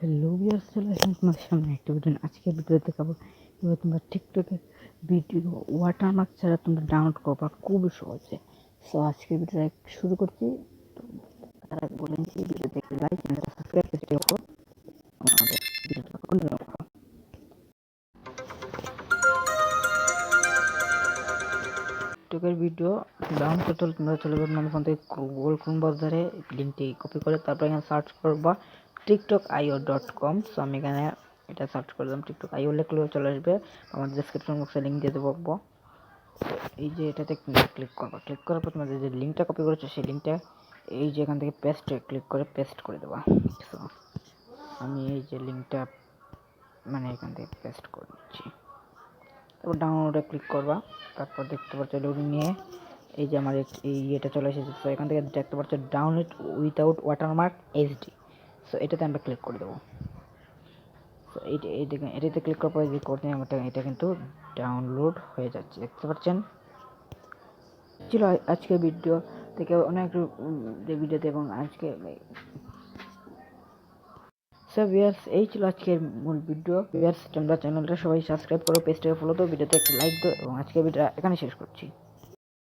Hello viewers, চলে আসলাম তোমাদের সামনে একটা ভিডিও। আজকের ভিডিওতে দেখাবো কিভাবে তোমরা টিকটকে ভিডিও ওয়াটারমার্ক ছাড়া তোমরা ডাউনলোড করবা খুবই সহজে। সো আজকের ভিডিওটা শুরু করছি। তো তার আগে বলে নিচ্ছি, ভিডিওতে একটি লাইক চ্যানেলটা সাবস্ক্রাইব করতে হবে। আমাদের ভিডিওটা কন্টিনিউ করো। টিকটকের ভিডিও ডাউনলোড করতে হলে তোমরা চলে যাবে তোমাদের ফোন থেকে গুগল ক্রোম ব্রাউজারে, লিঙ্কটি কপি করে তারপর এখানে সার্চ করবা tiktok.io.com। সো আমি এখানে এটা সার্চ করলাম, টিকটক আইও লিখলেও চলে আসবে। আমাদের ডেসক্রিপশন বক্সে লিঙ্ক দিয়ে দেবো। এই যে এটাতে ক্লিক করবা, ক্লিক করার পর তোমাদের যে লিঙ্কটা কপি করেছো সেই লিঙ্কটা এই যে এখান থেকে পেস্টে ক্লিক করে পেস্ট করে দেবা। সো আমি এই যে লিঙ্কটা এখান থেকে পেস্ট করে দিচ্ছি। তারপর ডাউনলোডে ক্লিক করবা। তারপর দেখতে পাচ্ছ লোডিং নিয়ে এই যে আমার এই এটা চলে এসেছে। সো এখান থেকে দেখতে পাচ্ছ download without watermark HD. So এটাতে আমরা ক্লিক করে দেবো। সো এটাতে ক্লিক করার পরে যে করতে এটা কিন্তু ডাউনলোড হয়ে যাচ্ছে, দেখতে পাচ্ছেন। ছিল আজকের ভিডিও থেকে অনেক ভিডিওতে এবং আজকে সো ভিউয়ার্স, এই ছিল আজকের মূল ভিডিও। ভিউয়ার্স, তোমরা চ্যানেলটা সবাই সাবস্ক্রাইব করো, পেজটাকে ফলো দাও, ভিডিওতে একটা লাইক দাও এবং আজকের ভিডিওটা এখানে শেষ করছি।